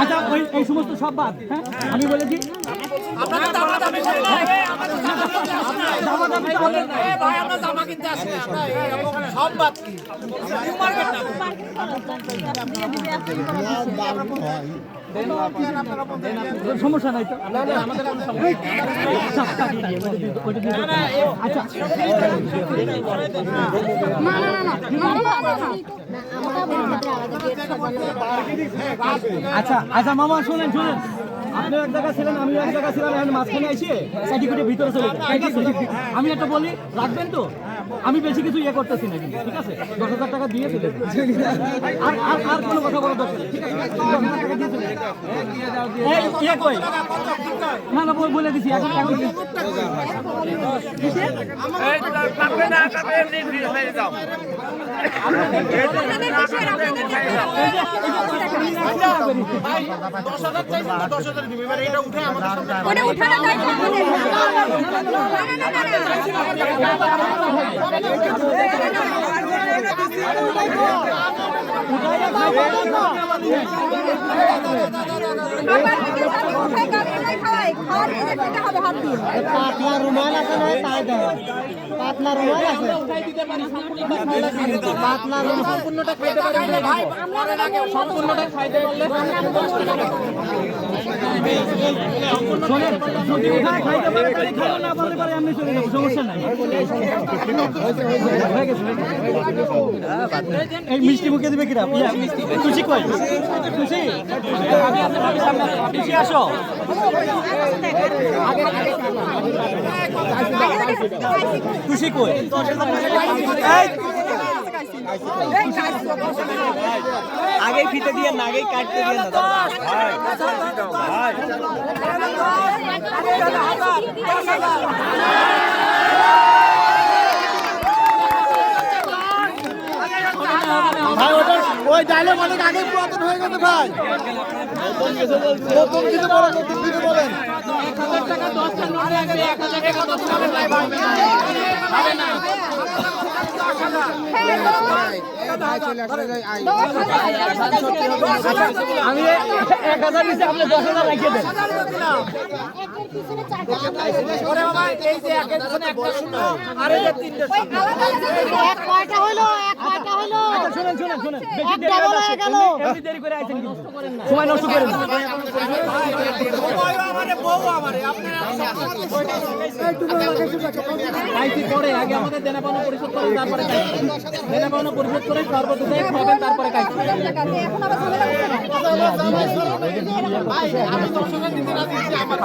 আচ্ছা এই সমস্ত সব বাদ। হ্যাঁ আমি বলেছি সমস্যা নাই তো। আচ্ছা আচ্ছা মামা শুনেন শুনেন, আপনি এক জায়গায় ছিলেন আমিও এক জায়গায় ছিলাম, এখন মাঝখানে এসে সার্টিফিকেটের ভিতরে চলে যান, ঠিক আছে? আমি একটা বলি রাখবেন তো, আমি বেশি কিছু ইয়ে করতেছি না কিন্তু, ঠিক আছে? 10,000 টাকা দিয়ে চলে যান। আর কোনো কথা বলার দরকার নেই, ঠিক আছে? 10,000 টাকা দিয়ে চলে যান। এই ইয়ে কই না না বলে দিছি এখন এখন পাতলা রুমাল আছে না, তাই দেয়। পাতলা রুমাল আছে, পাতলা রুমাল সম্পূর্ণটা খাইতে পারলে ভাই, সম্পূর্ণটা খাইতে পারলে যদি ওখানে খাইতে পারে তাহলে খাও, না বলতে পারে আমি চলে যাবো, সমস্যা নাই। এই মিষ্টি মুখে দিবে কিরা? খুশি কই? খুশি খুশি আসো। খুশি কই? আগে ফিতে দিয়ে না, আগে কাটতে দিয়ে না। ভাই ওটা ওই ডায়লগ অনেক আগে পুরাতন হয়ে গেছে ভাই। নতুন কিছু বলেন, নতুন কিছু বলেন। 1000 টাকা 10টা নোট আগে 1000 টাকা 10 টাকা ভাই ভাই হবে না। আমি 1000 নিচে আপনি 10,000 রাখিয়ে দেন। ওরে বাবা এই যে একের পিছনে একটা শূন্য আর এই যে তিনটা শূন্য। এক কয়টা হলো, এক কয়টা হলো? শুনেন শুনেন শুনেন, বেশি একটা বলে গেল। দেরি করে আইছেন কিন্তু সময় নষ্ট করেন না। ওই আমারে বউ আমারে আপনারা আইসি পরে আগে আমাদের দেনা পাওনা পরিশোধ করেন, তারপরে দেনা পাওনা পরিশোধ করে সর্বোচ্চ খাবেন, তারপরে খাইছেন। ভাই আমি 10 টাকা দিতে রাজি আছি আমার